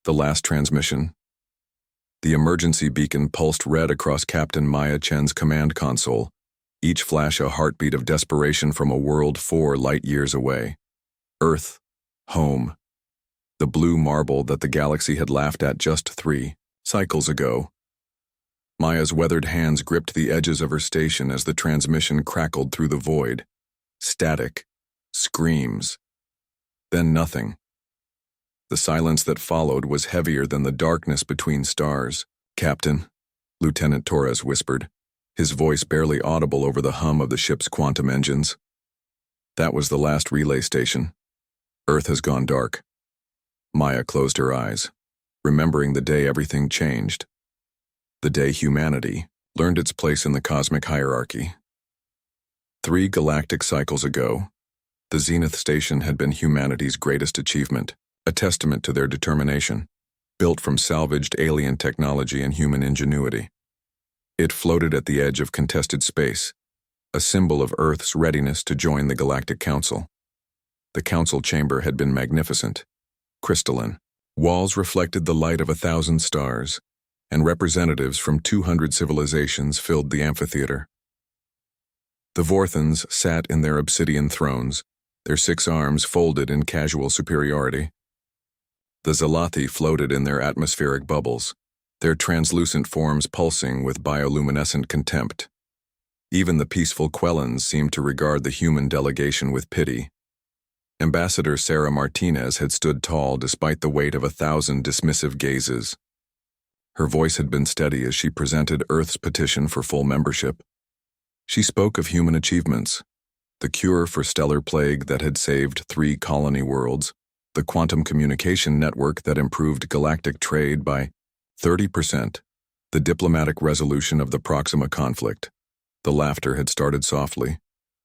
The last transmission. The emergency beacon pulsed red across Captain Maya Chen's command console, each flash a heartbeat of desperation from a world 4 light-years away. Earth. Home. The blue marble that the galaxy had laughed at just 3 cycles ago. Maya's weathered hands gripped the edges of her station as the transmission crackled through the void. Static. Screams. Then nothing. The silence that followed was heavier than the darkness between stars. "Captain," Lieutenant Torres whispered, his voice barely audible over the hum of the ship's quantum engines. That was the last relay station. Earth has gone dark. Maya closed her eyes, remembering the day everything changed. The day humanity learned its place in the cosmic hierarchy. 3 galactic cycles ago, the Zenith Station had been humanity's greatest achievement, a testament to their determination, built from salvaged alien technology and human ingenuity. It floated at the edge of contested space, a symbol of Earth's readiness to join the Galactic Council. The council chamber had been magnificent, crystalline. Walls reflected the light of 1,000 stars, and representatives from 200 civilizations filled the amphitheater. The Vorthans sat in their obsidian thrones, their 6 arms folded in casual superiority. The Zalathi floated in their atmospheric bubbles, their translucent forms pulsing with bioluminescent contempt. Even the peaceful Quellans seemed to regard the human delegation with pity. Ambassador Sarah Martinez had stood tall despite the weight of 1,000 dismissive gazes. Her voice had been steady as she presented Earth's petition for full membership. She spoke of human achievements, the cure for stellar plague that had saved 3 colony worlds, the quantum communication network that improved galactic trade by 30%, the diplomatic resolution of the Proxima conflict. The laughter had started softly,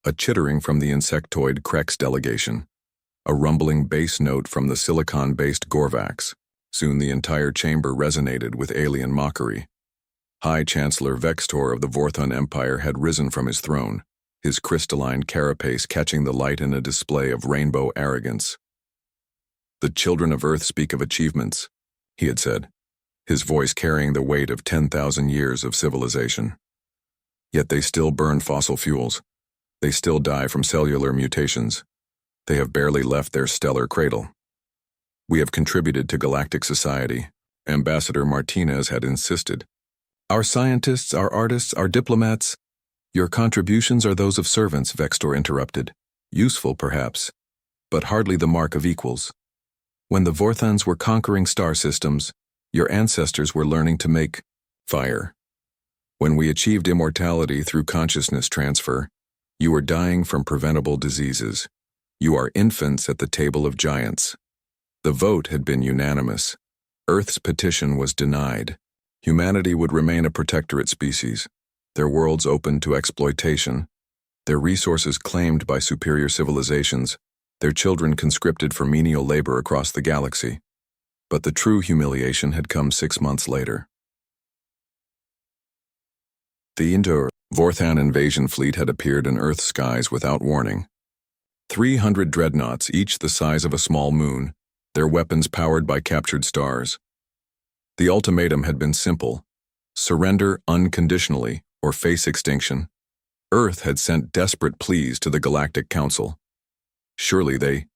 a chittering from the insectoid Krex delegation, a rumbling bass note from the silicon-based Gorvax. Soon the entire chamber resonated with alien mockery. High Chancellor Vextor of the Vorthon Empire had risen from his throne, his crystalline carapace catching the light in a display of rainbow arrogance. "The children of Earth speak of achievements," he had said, his voice carrying the weight of 10,000 years of civilization. "Yet they still burn fossil fuels. They still die from cellular mutations. They have barely left their stellar cradle. We have contributed to galactic society," Ambassador Martinez had insisted. "Our scientists, our artists, our diplomats—" "Your contributions are those of servants," Vextor interrupted. "Useful, perhaps, but hardly the mark of equals. When the Vorthans were conquering star systems, your ancestors were learning to make fire. When we achieved immortality through consciousness transfer, you were dying from preventable diseases. You are infants at the table of giants." The vote had been unanimous. Earth's petition was denied. Humanity would remain a protectorate species, their worlds open to exploitation, their resources claimed by superior civilizations, their children conscripted for menial labor across the galaxy. But the true humiliation had come 6 months later. The Vorthan invasion fleet had appeared in Earth's skies without warning. 300 dreadnoughts, each the size of a small moon, their weapons powered by captured stars. The ultimatum had been simple: surrender unconditionally or face extinction. Earth had sent desperate pleas to the Galactic Council. Surely they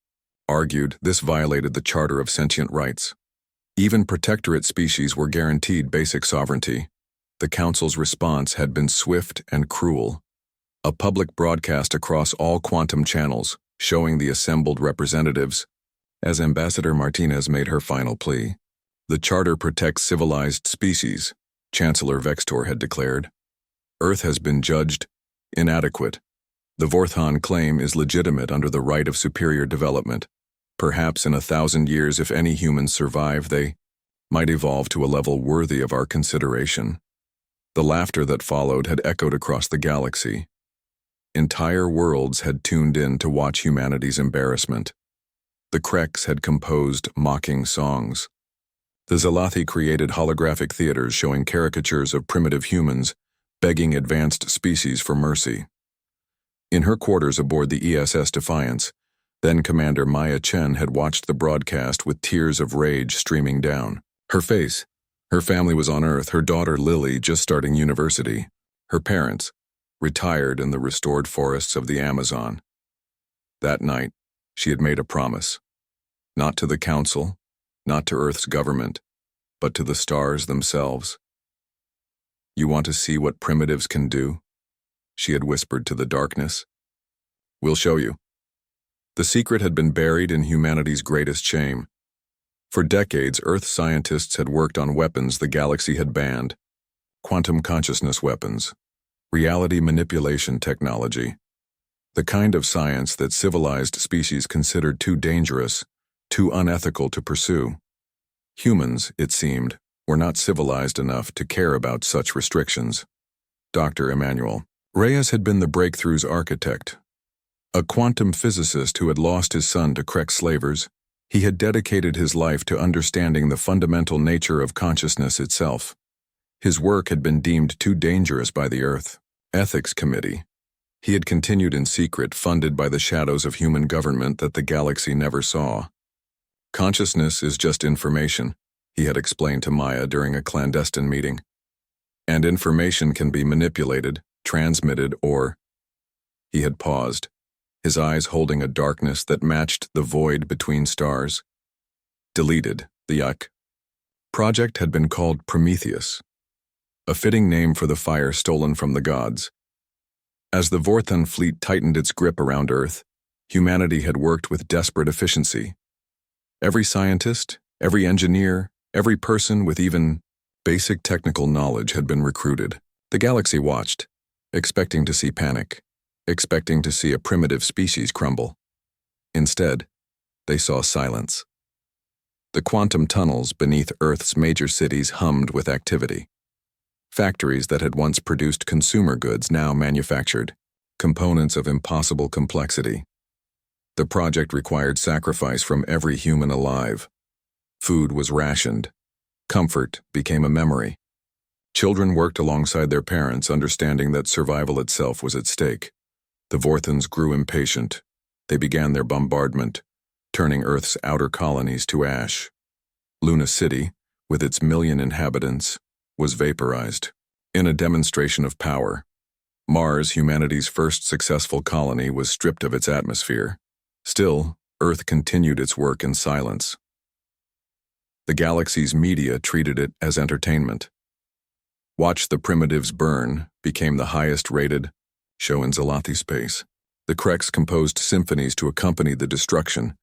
argued this violated the Charter of Sentient Rights. Even protectorate species were guaranteed basic sovereignty. The Council's response had been swift and cruel. A public broadcast across all quantum channels, showing the assembled representatives, as Ambassador Martinez made her final plea. "The Charter protects civilized species," Chancellor Vextor had declared. "Earth has been judged inadequate. The Vorthon claim is legitimate under the right of superior development. Perhaps in 1,000 years, if any humans survive, they might evolve to a level worthy of our consideration." The laughter that followed had echoed across the galaxy. Entire worlds had tuned in to watch humanity's embarrassment. The Krex had composed mocking songs. The Zalathi created holographic theaters showing caricatures of primitive humans begging advanced species for mercy. In her quarters aboard the ESS Defiance, Then Commander Maya Chen had watched the broadcast with tears of rage streaming down her face. Her family was on Earth, her daughter Lily just starting university, her parents retired in the restored forests of the Amazon. That night, she had made a promise. Not to the Council, not to Earth's government, but to the stars themselves. "You want to see what primitives can do?" she had whispered to the darkness. "We'll show you." The secret had been buried in humanity's greatest shame. For decades, Earth scientists had worked on weapons the galaxy had banned: quantum consciousness weapons, reality manipulation technology, the kind of science that civilized species considered too dangerous, too unethical to pursue. Humans, it seemed, were not civilized enough to care about such restrictions. Dr. Emmanuel Reyes had been the breakthrough's architect. A quantum physicist who had lost his son to Krek slavers, he had dedicated his life to understanding the fundamental nature of consciousness itself. His work had been deemed too dangerous by the Earth Ethics Committee. He had continued in secret, funded by the shadows of human government that the galaxy never saw. "Consciousness is just information," he had explained to Maya during a clandestine meeting. "And information can be manipulated, transmitted, or—" He had paused, his eyes holding a darkness that matched the void between stars. Deleted, the Yuck project had been called Prometheus, a fitting name for the fire stolen from the gods. As the Vorthon fleet tightened its grip around Earth, humanity had worked with desperate efficiency. Every scientist, every engineer, every person with even basic technical knowledge had been recruited. The galaxy watched, expecting to see panic, expecting to see a primitive species crumble. Instead, they saw silence. The quantum tunnels beneath Earth's major cities hummed with activity. Factories that had once produced consumer goods now manufactured components of impossible complexity. The project required sacrifice from every human alive. Food was rationed. Comfort became a memory. Children worked alongside their parents, understanding that survival itself was at stake. The Vorthons grew impatient. They began their bombardment, turning Earth's outer colonies to ash. Luna City, with its 1,000,000 inhabitants, was vaporized. In a demonstration of power, Mars, humanity's first successful colony, was stripped of its atmosphere. Still, Earth continued its work in silence. The galaxy's media treated it as entertainment. Watch the Primitives Burn became the highest-rated show in Zalathi space. The Kreks composed symphonies to accompany the destruction,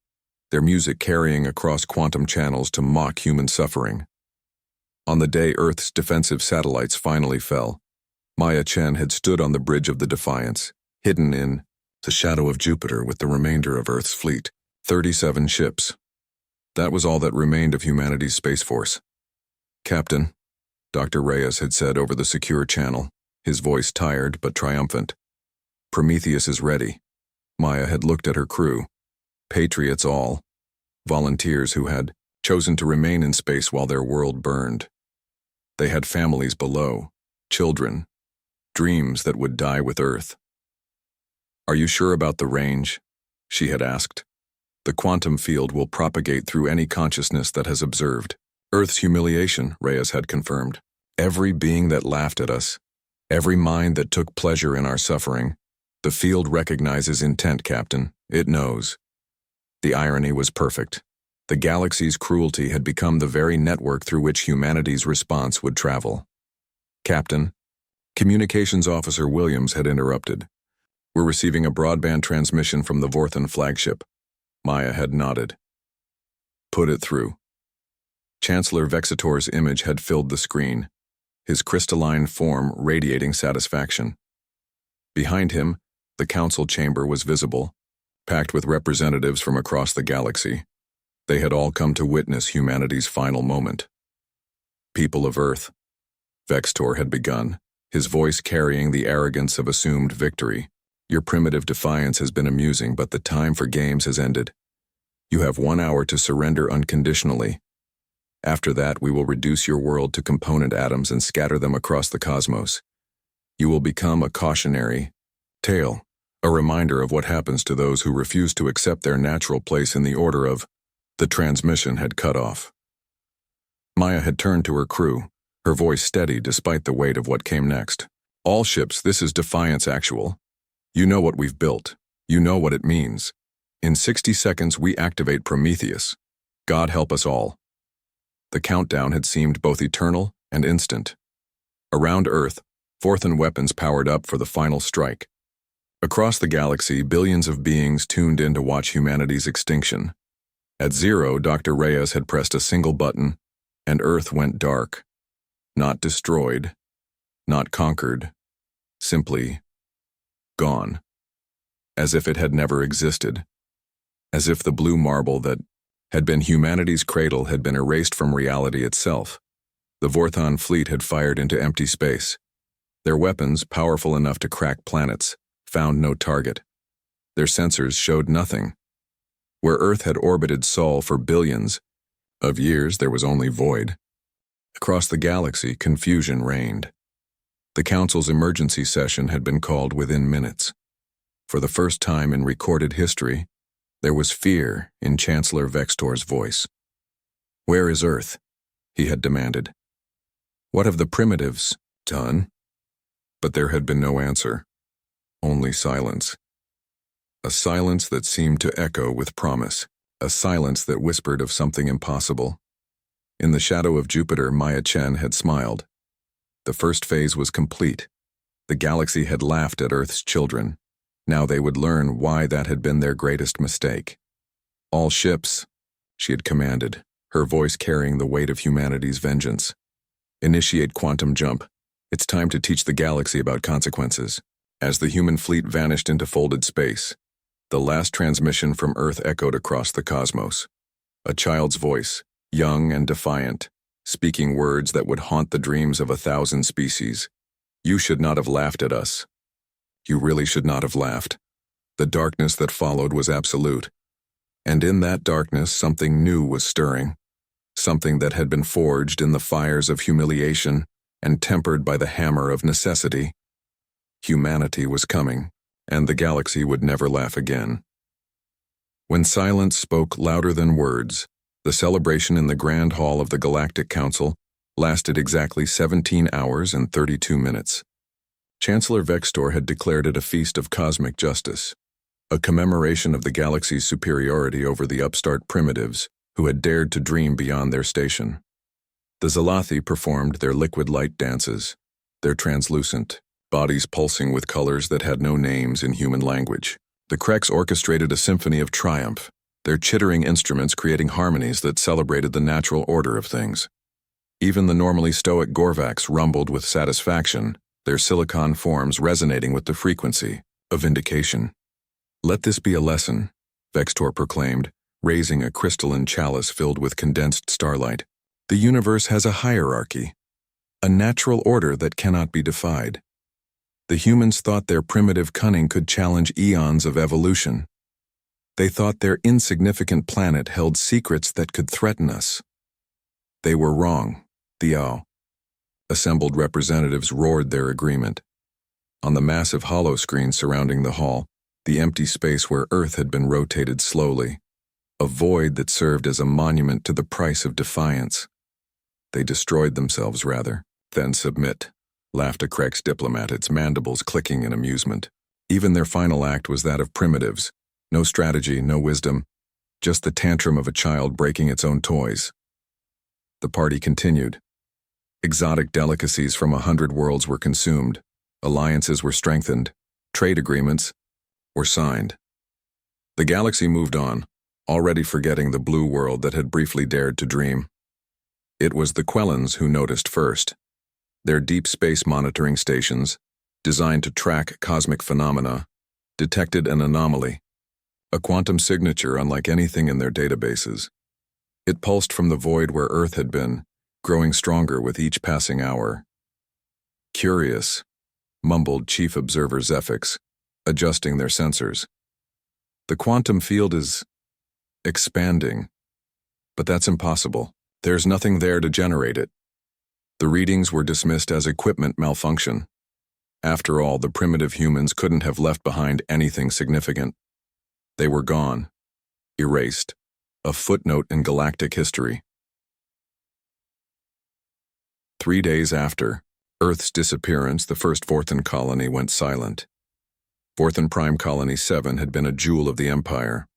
their music carrying across quantum channels to mock human suffering. On the day Earth's defensive satellites finally fell, Maya Chen had stood on the bridge of the Defiance, hidden in the shadow of Jupiter with the remainder of Earth's fleet, 37 ships. That was all that remained of humanity's space force. "Captain," Dr. Reyes had said over the secure channel, his voice tired but triumphant. "Prometheus is ready." Maya had looked at her crew. Patriots all. Volunteers who had chosen to remain in space while their world burned. They had families below, children, dreams that would die with Earth. "Are you sure about the range?" she had asked. "The quantum field will propagate through any consciousness that has observed Earth's humiliation," Reyes had confirmed. "Every being that laughed at us, every mind that took pleasure in our suffering. The field recognizes intent, Captain. It knows." The irony was perfect. The galaxy's cruelty had become the very network through which humanity's response would travel. "Captain," Communications Officer Williams had interrupted. "We're receiving a broadband transmission from the Vorthon flagship." Maya had nodded. "Put it through." Chancellor Vexator's image had filled the screen, his crystalline form radiating satisfaction. Behind him, the council chamber was visible, packed with representatives from across the galaxy. They had all come to witness humanity's final moment. "People of Earth," Vextor had begun, his voice carrying the arrogance of assumed victory. "Your primitive defiance has been amusing, but the time for games has ended. You have 1 hour to surrender unconditionally. After that, we will reduce your world to component atoms and scatter them across the cosmos. You will become a cautionary tale A reminder of what happens to those who refuse to accept their natural place in the order of the transmission had cut off. Maya had turned to her crew, her voice steady despite the weight of what came next. All ships, this is Defiance Actual. You know what we've built. You know what it means. In 60 seconds, we activate Prometheus. God help us all. The countdown had seemed both eternal and instant. Around Earth, Forthan weapons powered up for the final strike. Across the galaxy, billions of beings tuned in to watch humanity's extinction. At 0, Dr. Reyes had pressed a single button, and Earth went dark. Not destroyed, not conquered, simply gone. As if it had never existed. As if the blue marble that had been humanity's cradle had been erased from reality itself. The Vorthon fleet had fired into empty space. Their weapons, powerful enough to crack planets, found no target. Their sensors showed nothing. Where Earth had orbited Sol for billions of years, there was only void. Across the galaxy, confusion reigned. The Council's emergency session had been called within minutes. For the first time in recorded history, there was fear in Chancellor Vextor's voice. "Where is Earth?" he had demanded. "What have the primitives done?" But there had been no answer. Only silence. A silence that seemed to echo with promise. A silence that whispered of something impossible. In the shadow of Jupiter, Maya Chen had smiled. The first phase was complete. The galaxy had laughed at Earth's children. Now they would learn why that had been their greatest mistake. "All ships," she had commanded, her voice carrying the weight of humanity's vengeance. "Initiate quantum jump. It's time to teach the galaxy about consequences." As the human fleet vanished into folded space, the last transmission from Earth echoed across the cosmos. A child's voice, young and defiant, speaking words that would haunt the dreams of 1,000 species. "You should not have laughed at us. You really should not have laughed." The darkness that followed was absolute. And in that darkness, something new was stirring. Something that had been forged in the fires of humiliation and tempered by the hammer of necessity. Humanity was coming, and the galaxy would never laugh again. When silence spoke louder than words, the celebration in the Grand Hall of the Galactic Council lasted exactly 17 hours and 32 minutes. Chancellor Vextor had declared it a feast of cosmic justice, a commemoration of the galaxy's superiority over the upstart primitives who had dared to dream beyond their station. The Zalathi performed their liquid light dances, their translucent bodies pulsing with colors that had no names in human language. The Kreks orchestrated a symphony of triumph, their chittering instruments creating harmonies that celebrated the natural order of things. Even the normally stoic Gorvaks rumbled with satisfaction, their silicon forms resonating with the frequency of vindication. "Let this be a lesson," Vextor proclaimed, raising a crystalline chalice filled with condensed starlight. "The universe has a hierarchy, a natural order that cannot be defied. The humans thought their primitive cunning could challenge eons of evolution. They thought their insignificant planet held secrets that could threaten us. They were wrong, Thiao." Assembled representatives roared their agreement. On the massive holoscreen surrounding the hall, the empty space where Earth had been rotated slowly, a void that served as a monument to the price of defiance. "They destroyed themselves, rather, than submit," laughed a Krex diplomat, its mandibles clicking in amusement. Even their final act was that of primitives. No strategy, no wisdom, just the tantrum of a child breaking its own toys. The party continued. Exotic delicacies from 100 worlds were consumed, alliances were strengthened, trade agreements were signed. The galaxy moved on, already forgetting the blue world that had briefly dared to dream. It was the Quellans who noticed first. Their deep space monitoring stations, designed to track cosmic phenomena, detected an anomaly, a quantum signature unlike anything in their databases. It pulsed from the void where Earth had been, growing stronger with each passing hour. "Curious," mumbled Chief Observer Zephix, adjusting their sensors. "The quantum field is expanding, but that's impossible. There's nothing there to generate it." The readings were dismissed as equipment malfunction. After all, the primitive humans couldn't have left behind anything significant. They were gone, erased, a footnote in galactic history. 3 days after Earth's disappearance, the first Vorthan colony went silent. Vorthan Prime Colony 7 had been a jewel of the Empire.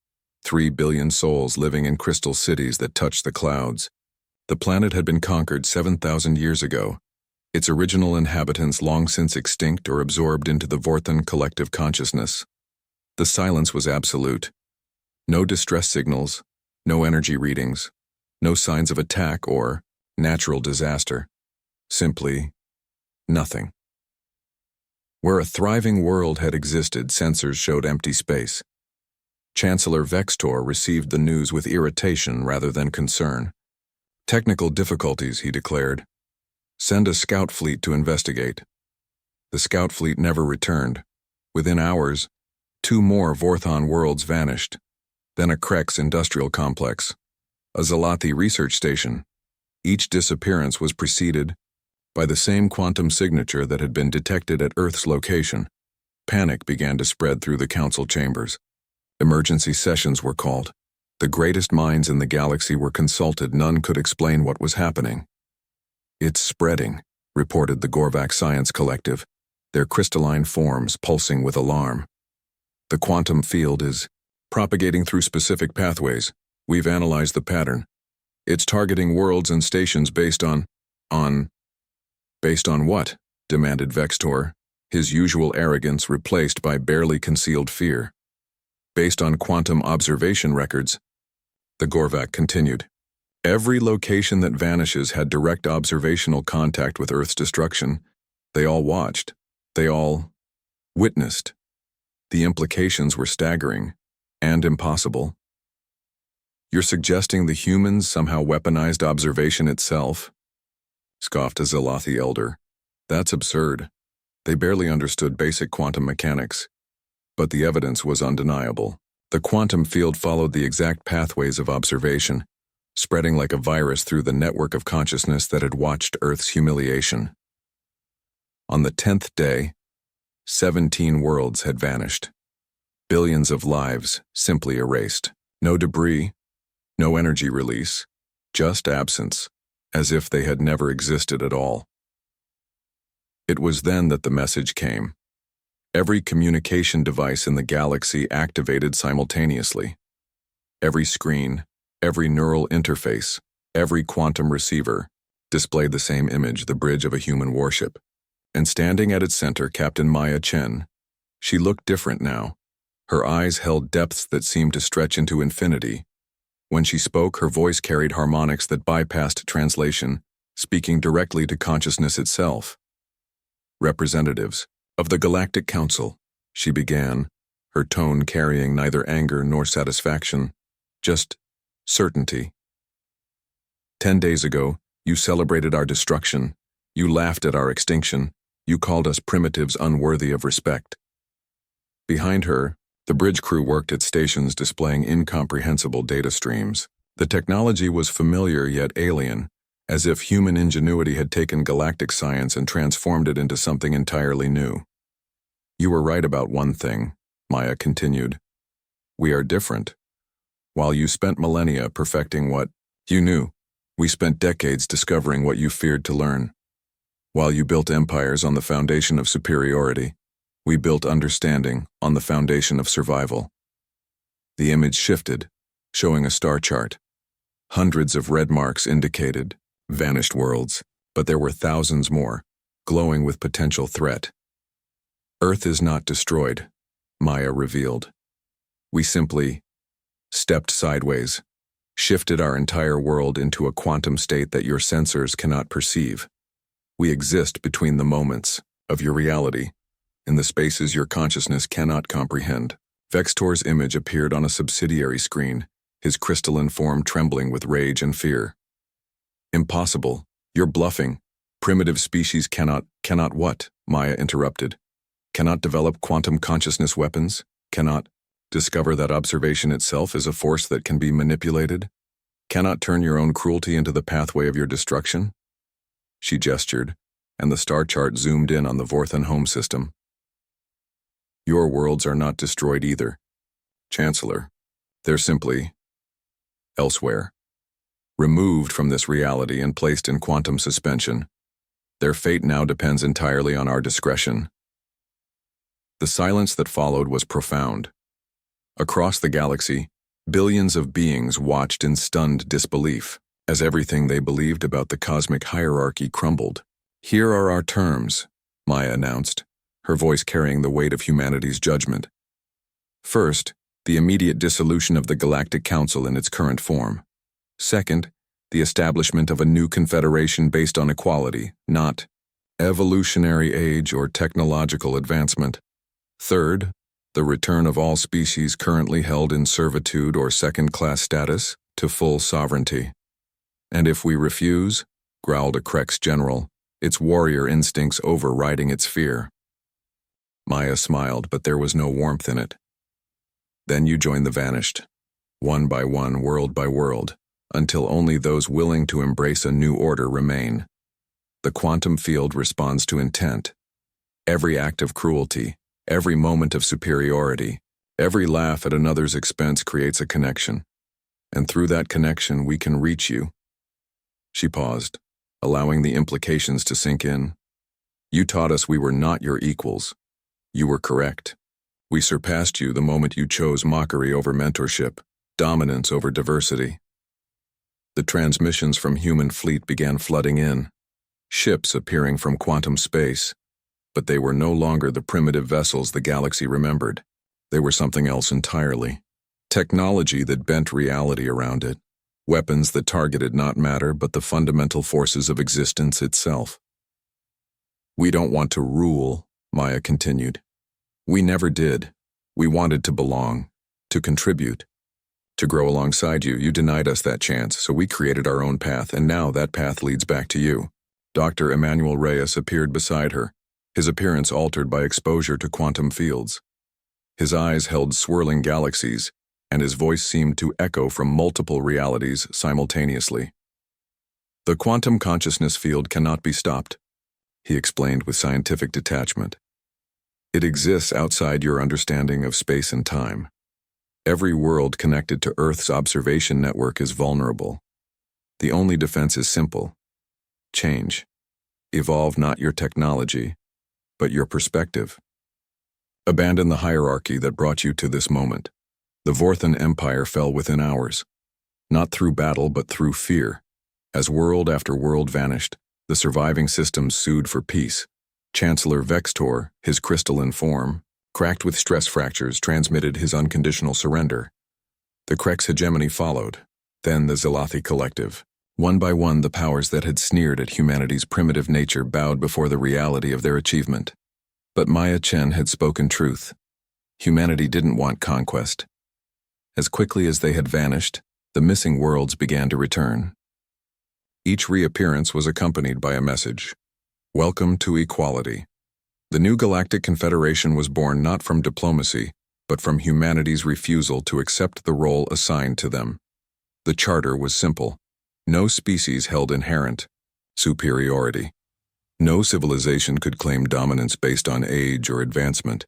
3 billion souls living in crystal cities that touched the clouds. The planet had been conquered 7,000 years ago, its original inhabitants long since extinct or absorbed into the Vorthan collective consciousness. The silence was absolute. No distress signals, no energy readings, no signs of attack or natural disaster. Simply nothing. Where a thriving world had existed, sensors showed empty space. Chancellor Vextor received the news with irritation rather than concern. Technical difficulties, he declared. Send a scout fleet to investigate. The scout fleet never returned. Within hours, 2 more Vorthon worlds vanished. Then a Krex industrial complex, a Zalathi research station. Each disappearance was preceded by the same quantum signature that had been detected at Earth's location. Panic began to spread through the council chambers. Emergency sessions were called. The greatest minds in the galaxy were consulted. None could explain what was happening. It's spreading, reported the Gorvac Science Collective, their crystalline forms pulsing with alarm. The quantum field is propagating through specific pathways. We've analyzed the pattern. It's targeting worlds and stations based on what? Demanded Vextor, his usual arrogance replaced by barely concealed fear. Based on quantum observation records, the Gorvac continued. Every location that vanishes had direct observational contact with Earth's destruction. They all watched. They all witnessed. The implications were staggering and impossible. You're suggesting the humans somehow weaponized observation itself? Scoffed a Zalathi elder. That's absurd. They barely understood basic quantum mechanics. But the evidence was undeniable. The quantum field followed the exact pathways of observation, spreading like a virus through the network of consciousness that had watched Earth's humiliation. On the 10th day, 17 worlds had vanished. Billions of lives simply erased. No debris, no energy release, just absence, as if they had never existed at all. It was then that the message came. Every communication device in the galaxy activated simultaneously. Every screen, every neural interface, every quantum receiver displayed the same image, the bridge of a human warship. And standing at its center, Captain Maya Chen. She looked different now. Her eyes held depths that seemed to stretch into infinity. When she spoke, her voice carried harmonics that bypassed translation, speaking directly to consciousness itself. Representatives of the Galactic Council, she began, her tone carrying neither anger nor satisfaction, just certainty. 10 days ago, you celebrated our destruction. You laughed at our extinction. You called us primitives unworthy of respect. Behind her, the bridge crew worked at stations displaying incomprehensible data streams. The technology was familiar yet alien, as if human ingenuity had taken galactic science and transformed it into something entirely new. You were right about one thing, Maya continued. We are different. While you spent millennia perfecting what you knew, we spent decades discovering what you feared to learn. While you built empires on the foundation of superiority, we built understanding on the foundation of survival. The image shifted, showing a star chart. Hundreds of red marks indicated vanished worlds, but there were thousands more, glowing with potential threat. Earth is not destroyed, Maya revealed. We simply stepped sideways, shifted our entire world into a quantum state that your sensors cannot perceive. We exist between the moments of your reality, in the spaces your consciousness cannot comprehend. Vextor's image appeared on a subsidiary screen, his crystalline form trembling with rage and fear. Impossible. You're bluffing. Primitive species cannot what? Maya interrupted. Cannot develop quantum consciousness weapons? Cannot discover that observation itself is a force that can be manipulated? Cannot turn your own cruelty into the pathway of your destruction? She gestured, and the star chart zoomed in on the Vorthan home system. Your worlds are not destroyed either, Chancellor. They're simply elsewhere, removed from this reality and placed in quantum suspension. Their fate now depends entirely on our discretion. The silence that followed was profound. Across the galaxy, billions of beings watched in stunned disbelief as everything they believed about the cosmic hierarchy crumbled. Here are our terms, Maya announced, her voice carrying the weight of humanity's judgment. First, the immediate dissolution of the Galactic Council in its current form. Second, the establishment of a new confederation based on equality, not evolutionary age or technological advancement. Third, the return of all species currently held in servitude or second-class status to full sovereignty. And if we refuse, growled a Krex general, its warrior instincts overriding its fear. Maya smiled, but there was no warmth in it. Then you join the vanished, one by one, world by world, until only those willing to embrace a new order remain. The quantum field responds to intent. Every act of cruelty, every moment of superiority, every laugh at another's expense creates a connection. And through that connection, we can reach you. She paused, allowing the implications to sink in. You taught us we were not your equals. You were correct. We surpassed you the moment you chose mockery over mentorship, dominance over diversity. The transmissions from human fleet began flooding in, ships appearing from quantum space, but they were no longer the primitive vessels the galaxy remembered. They were something else entirely. Technology that bent reality around it, weapons that targeted not matter but the fundamental forces of existence itself. We don't want to rule, Maya continued. We never did. We wanted to belong, to contribute, to grow alongside you. You denied us that chance, so we created our own path, and now that path leads back to you. Dr. Emmanuel Reyes appeared beside her, his appearance altered by exposure to quantum fields. His eyes held swirling galaxies, and his voice seemed to echo from multiple realities simultaneously. The quantum consciousness field cannot be stopped, he explained with scientific detachment. It exists outside your understanding of space and time. Every world connected to Earth's observation network is vulnerable. The only defense is simple. Change. Evolve not your technology, but your perspective. Abandon the hierarchy that brought you to this moment. The Vorthan Empire fell within hours, not through battle but through fear. As world after world vanished, the surviving systems sued for peace. Chancellor Vextor, his crystalline form, cracked with stress fractures, transmitted his unconditional surrender. The Krex hegemony followed, then the Zelathi collective. One by one, the powers that had sneered at humanity's primitive nature bowed before the reality of their achievement. But Maya Chen had spoken truth. Humanity didn't want conquest. As quickly as they had vanished, the missing worlds began to return. Each reappearance was accompanied by a message. Welcome to equality. The new Galactic Confederation was born not from diplomacy, but from humanity's refusal to accept the role assigned to them. The charter was simple. No species held inherent superiority. No civilization could claim dominance based on age or advancement.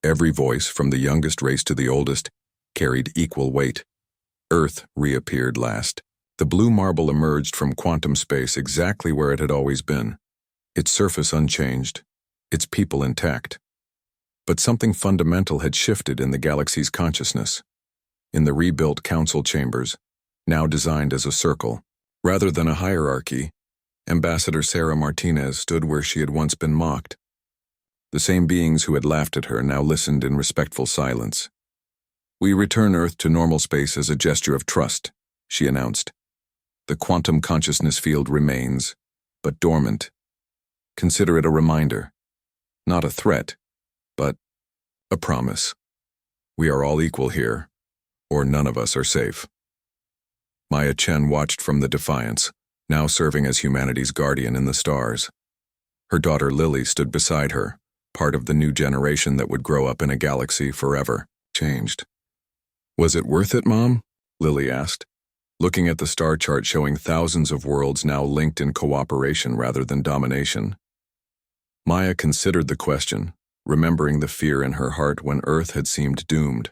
Every voice, from the youngest race to the oldest, carried equal weight. Earth reappeared last. The blue marble emerged from quantum space exactly where it had always been, its surface unchanged, its people intact. But something fundamental had shifted in the galaxy's consciousness. In the rebuilt council chambers, now designed as a circle, rather than a hierarchy, Ambassador Sarah Martinez stood where she had once been mocked. The same beings who had laughed at her now listened in respectful silence. We return Earth to normal space as a gesture of trust, she announced. The quantum consciousness field remains, but dormant. Consider it a reminder, not a threat, but a promise. We are all equal here, or none of us are safe. Maya Chen watched from the Defiance, now serving as humanity's guardian in the stars. Her daughter Lily stood beside her, part of the new generation that would grow up in a galaxy forever changed. Was it worth it, Mom? Lily asked, looking at the star chart showing thousands of worlds now linked in cooperation rather than domination. Maya considered the question, remembering the fear in her heart when Earth had seemed doomed,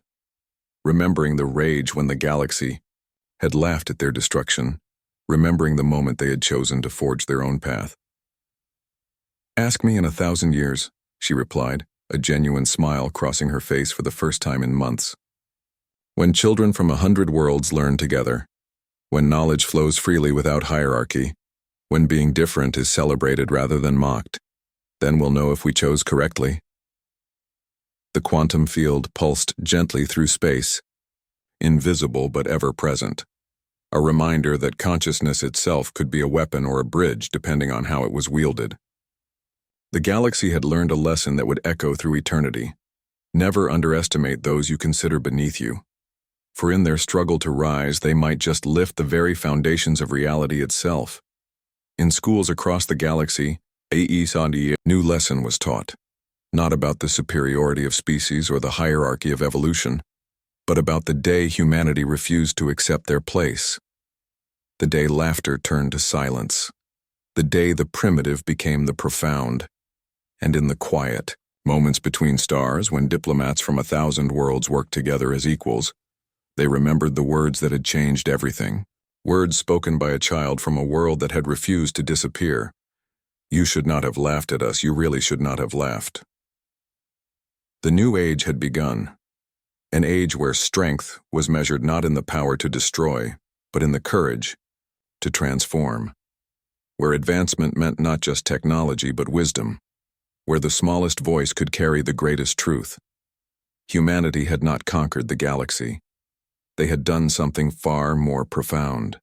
remembering the rage when the galaxy had laughed at their destruction, remembering the moment they had chosen to forge their own path. "Ask me in 1,000 years," she replied, a genuine smile crossing her face for the first time in months. When children from 100 worlds learn together, when knowledge flows freely without hierarchy, when being different is celebrated rather than mocked, then we'll know if we chose correctly. The quantum field pulsed gently through space, invisible but ever present, a reminder that consciousness itself could be a weapon or a bridge depending on how it was wielded. The galaxy had learned a lesson that would echo through eternity. Never underestimate those you consider beneath you, for in their struggle to rise, they might just lift the very foundations of reality itself. In schools across the galaxy, a new lesson was taught, not about the superiority of species or the hierarchy of evolution, but about the day humanity refused to accept their place. The day laughter turned to silence. The day the primitive became the profound. And in the quiet, moments between stars when diplomats from 1,000 worlds worked together as equals, they remembered the words that had changed everything. Words spoken by a child from a world that had refused to disappear. "You should not have laughed at us, you really should not have laughed." The new age had begun. An age where strength was measured not in the power to destroy, but in the courage to transform. Where advancement meant not just technology but wisdom. Where the smallest voice could carry the greatest truth. Humanity had not conquered the galaxy. They had done something far more profound.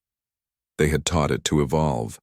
They had taught it to evolve.